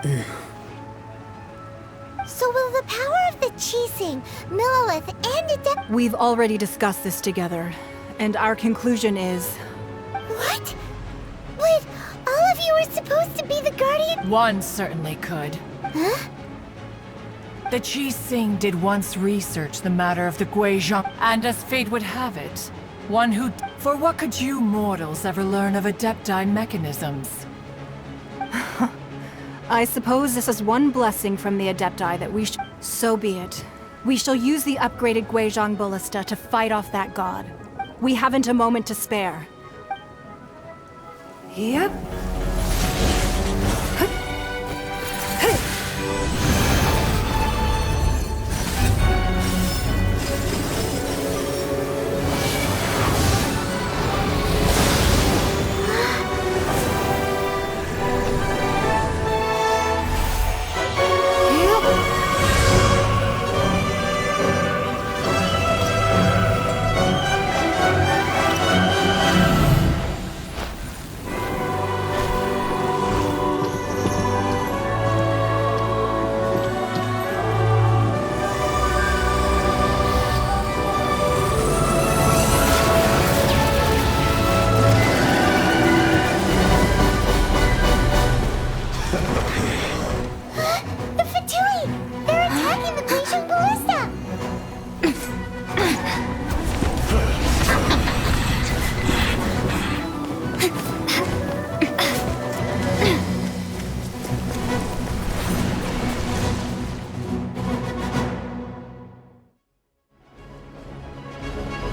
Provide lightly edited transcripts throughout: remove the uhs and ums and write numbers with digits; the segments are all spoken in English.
So will the power of the Qixing, Millelith, and Adeptus... We've already discussed this together, and our conclusion is... What? Wait, all of you were supposed to be the Guardian... One certainly could. Huh? The Qixing did once research the matter of the Guizhong, and as fate would have it, one who... For what could you mortals ever learn of Adepti mechanisms? I suppose this is one blessing from the Adepti that we So be it. We shall use the upgraded Guizhong Ballista to fight off that god. We haven't a moment to spare. Yep.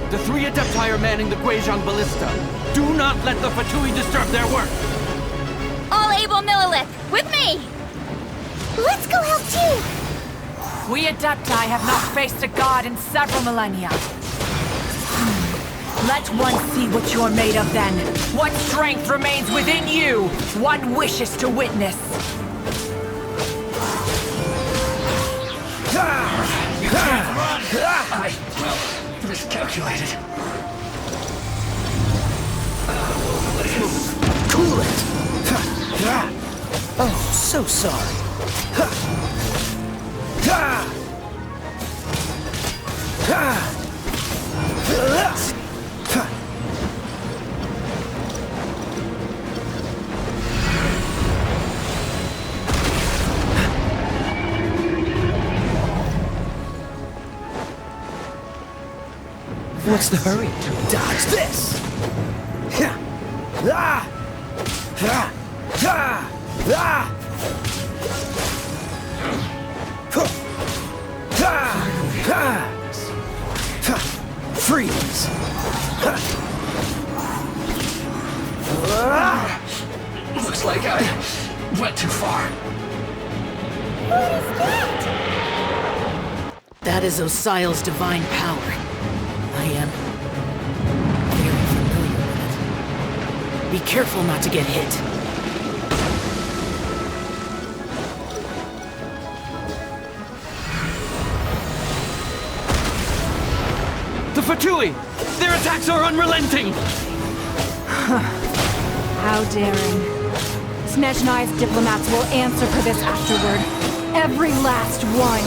The three Adepti are manning the Guizhong Ballista. Do not let the Fatui disturb their work! All able Millelith, with me! Let's go help too! We Adepti have not faced a god in several millennia. Let one see what you're made of then. What strength remains within you, one wishes to witness. Miscalculated. Cool it! Oh, so sorry. What's the hurry? Dodge this! Freeze! Looks like I went too far. What is that? That is Osial's divine power. I am very familiar with it. Be careful not to get hit. The Fatui! Their attacks are unrelenting! How daring. Snezhnai's diplomats will answer for this afterward. Every last one.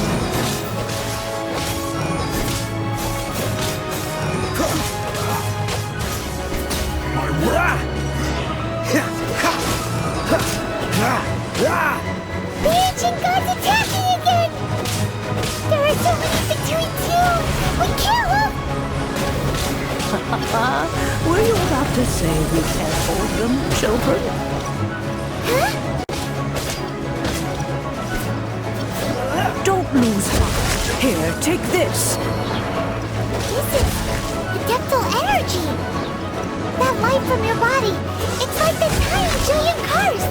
The ancient god's attacking again! There are so many between too! We can't look! Were you about to say we can't hold them, children? Huh? Don't lose heart. Here, take this. This is Adeptal energy! That light from your body, it's like the tiny giant cars!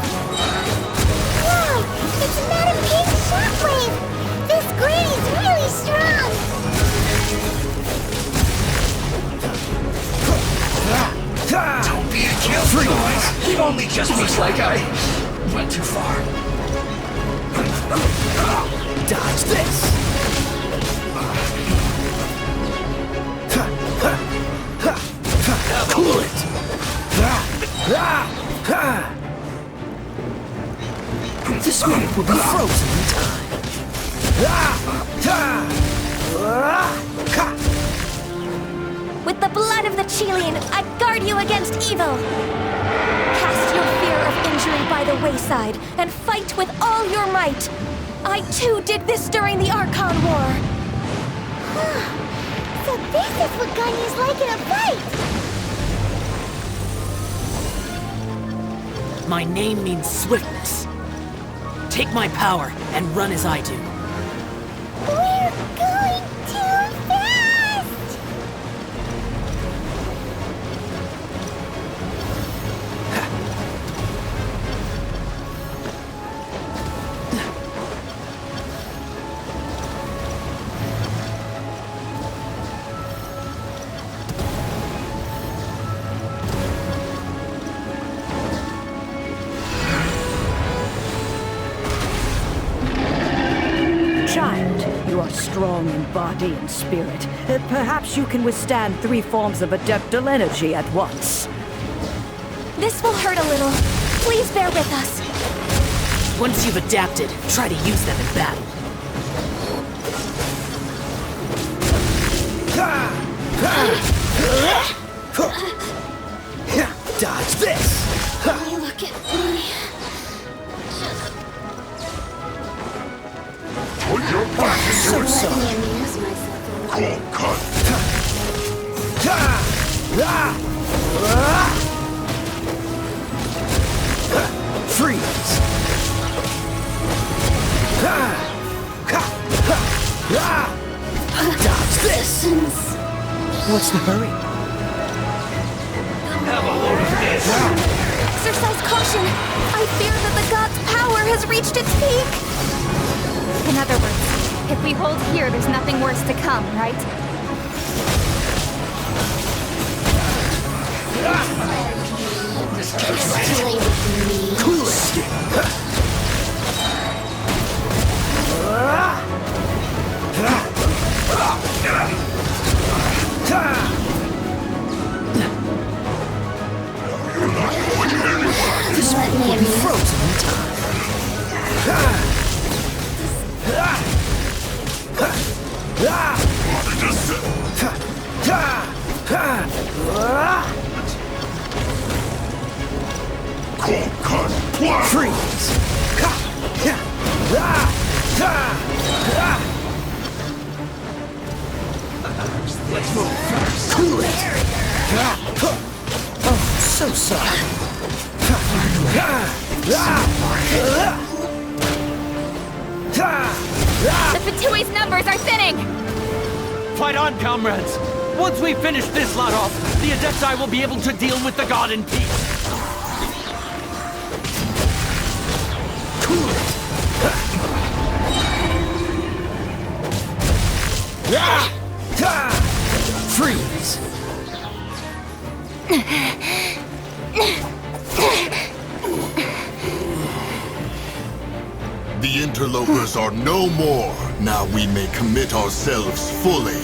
Wow! It's not a pink shockwave! This green is really strong! Don't be a kill, boys. It only just looks like I went too far. Dodge this. Cool it. This spirit will be frozen in time. With the blood of the Chilean, I guard you against evil. Cast your fear of injury by the wayside and fight with all your might. I too did this during the Archon War. So this is what Ganyu's like in a fight! My name means swiftness. Take my power and run as I do. We're going too fast! Child, you are strong in body and spirit. Perhaps you can withstand 3 forms of adeptal energy at once. This will hurt a little. Please bear with us. Once you've adapted, try to use them in battle. Dodge this! Look at me. So sorry. Cold cut. Freeze! Dodge this! What's the hurry? Exercise caution. I fear that the god's power has reached its peak. In other words, if we hold here, there's nothing worse to come, right? Cool it! This will be frozen in time. Cold cut. Freeze! Let's move first. Cool it! Oh, so sorry. The Fatui's numbers are thinning! Fight on, comrades! Once we finish this lot off, the Adepti will be able to deal with the god in peace. Cool it! Freeze! The interlopers are no more. Now we may commit ourselves fully.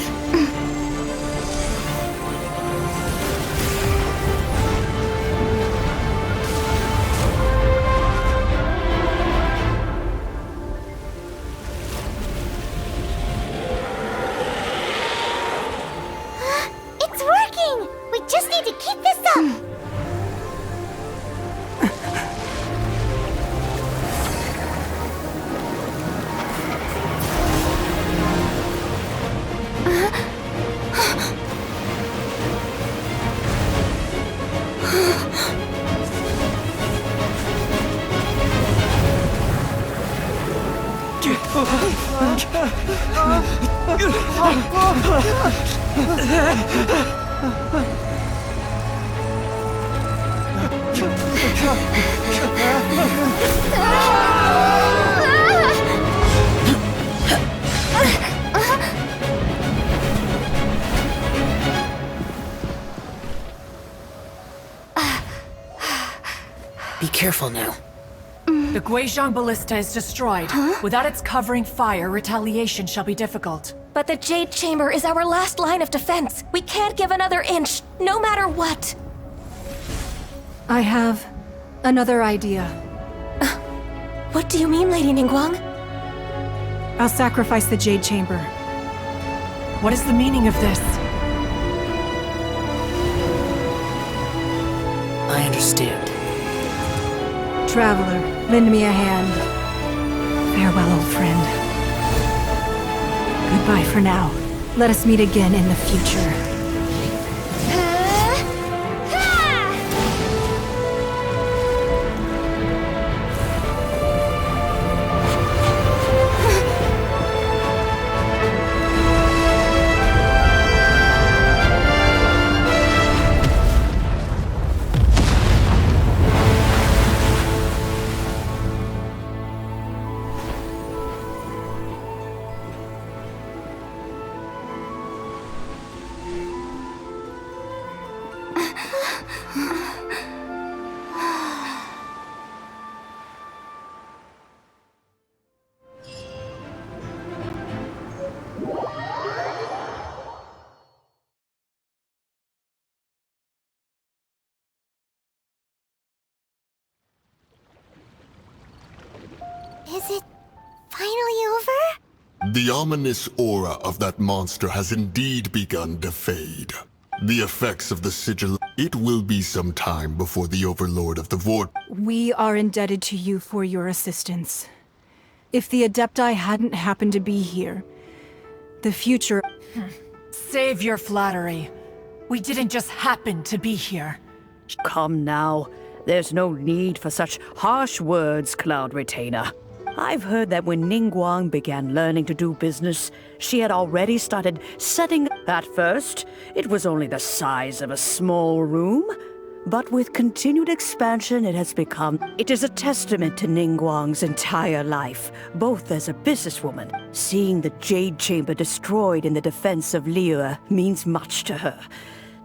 It's working! We just need to keep this up! Be careful now. The Guizhong Ballista is destroyed. Without its covering fire, retaliation shall be difficult. But the Jade Chamber is our last line of defense. We can't give another inch, no matter what. I have another idea. What do you mean, Lady Ningguang? I'll sacrifice the Jade Chamber. What is the meaning of this? I understand. Traveler, lend me a hand. Farewell, old friend. Goodbye for now. Let us meet again in the future. Is it finally over? The ominous aura of that monster has indeed begun to fade. The effects of the sigil... It will be some time before the Overlord of the Vortex... We are indebted to you for your assistance. If the Adepti hadn't happened to be here, the future... Save your flattery. We didn't just happen to be here. Come now. There's no need for such harsh words, Cloud Retainer. I've heard that when Ningguang began learning to do business, she had already started setting... At first, it was only the size of a small room, but with continued expansion it has become... It is a testament to Ningguang's entire life, both as a businesswoman. Seeing the Jade Chamber destroyed in the defense of Liyue means much to her.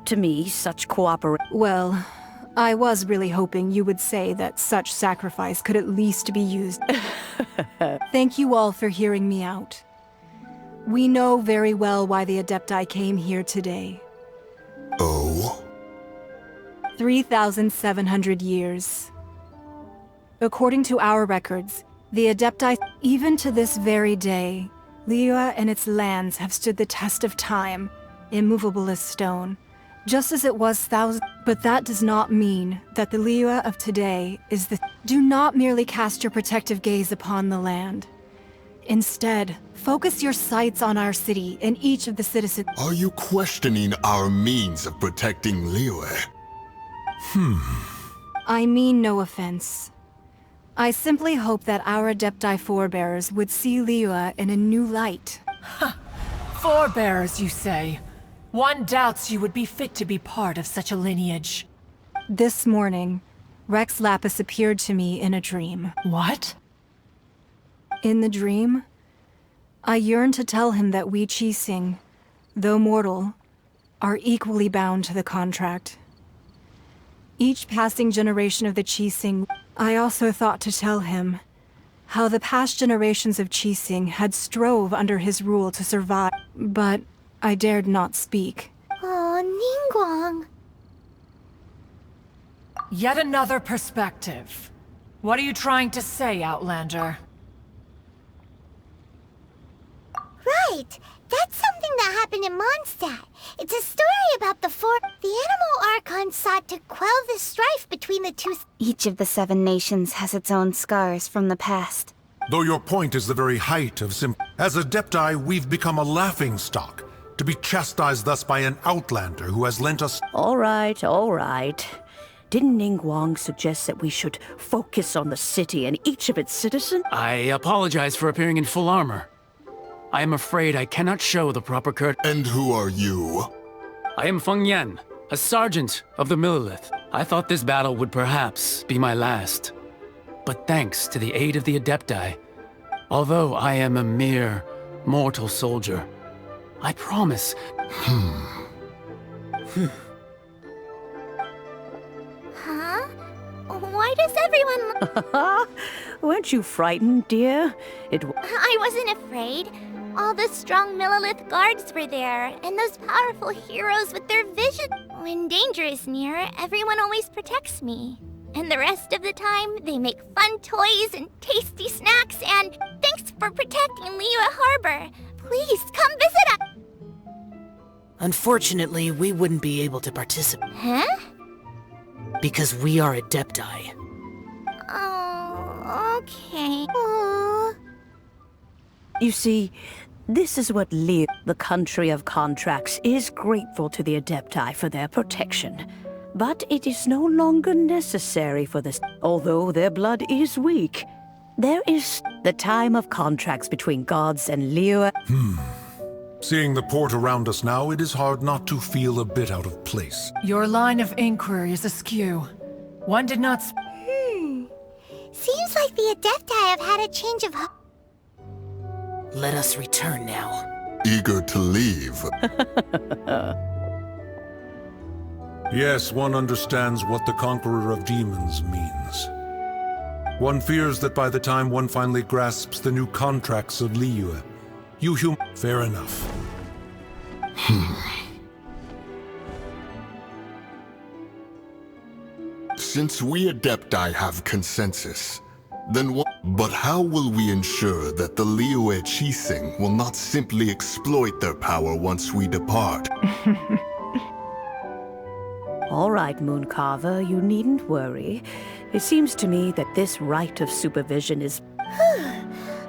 To me, such cooperation... Well, I was really hoping you would say that such sacrifice could at least be used. Thank you all for hearing me out. We know very well why the Adepti came here today. Oh? 3,700 years. According to our records, the Adepti, even to this very day, Liyue and its lands have stood the test of time, immovable as stone, just as it was thousands. But that does not mean that the Liyue of today is the... Do not merely cast your protective gaze upon the land. Instead, focus your sights on our city and each of the citizens. Are you questioning our means of protecting Liyue? I mean no offense. I simply hope that our Adepti forebears would see Liyue in a new light. Forebears, you say? One doubts you would be fit to be part of such a lineage. This morning, Rex Lapis appeared to me in a dream. What? In the dream, I yearned to tell him that we Qixing, though mortal, are equally bound to the contract. Each passing generation of the Qixing, I also thought to tell him how the past generations of Qixing had strove under his rule to survive, but I dared not speak. Oh, Ningguang. Yet another perspective. What are you trying to say, Outlander? Right! That's something that happened in Mondstadt. It's a story about the animal Archon sought to quell the strife between the two... Each of the 7 nations has its own scars from the past. Though your point is the very height of As Adepti, we've become a laughingstock, to be chastised thus by an Outlander who has lent us... All right, all right. Didn't Ningguang suggest that we should focus on the city and each of its citizens? I apologize for appearing in full armor. I am afraid I cannot show the proper And who are you? I am Feng Yan, a sergeant of the Millelith. I thought this battle would perhaps be my last. But thanks to the aid of the Adepti, although I am a mere mortal soldier, I promise... Huh? Why does everyone... Weren't you frightened, dear? I wasn't afraid. All the strong Millelith guards were there, and those powerful heroes with their vision. When danger is near, everyone always protects me. And the rest of the time, they make fun toys and tasty snacks, and thanks for protecting Liyue Harbor. Please, come visit us! Unfortunately, we wouldn't be able to participate. Huh? Because we are Adepti. Oh, okay. Aww. You see, this is what Liyue, the country of contracts, is grateful to the Adepti for their protection. But it is no longer necessary for this, although their blood is weak. There is the time of contracts between gods and Liyue. Seeing the port around us now, it is hard not to feel a bit out of place. Your line of inquiry is askew. One did not Seems like the Adepti have had a change of heart. Let us return now. Eager to leave. Yes, one understands what the Conqueror of Demons means. One fears that by the time one finally grasps the new contracts of Liyue, fair enough. Since we Adepti have consensus, then what? But how will we ensure that the Liyue Qixing will not simply exploit their power once we depart? All right, Mooncarver, you needn't worry. It seems to me that this right of supervision is...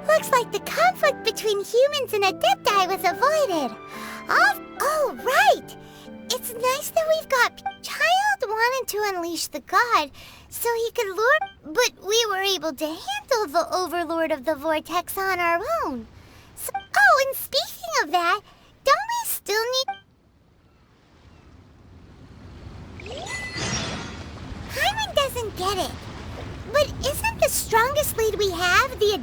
Looks like the conflict between humans and Adepti was avoided. Oh, right! It's nice that we've got... Child wanted to unleash the god, so he could lure... But we were able to handle the Overlord of the Vortex on our own. So, oh, and speaking of that, don't we still need... Hyman doesn't get it. But isn't the strongest lead we have the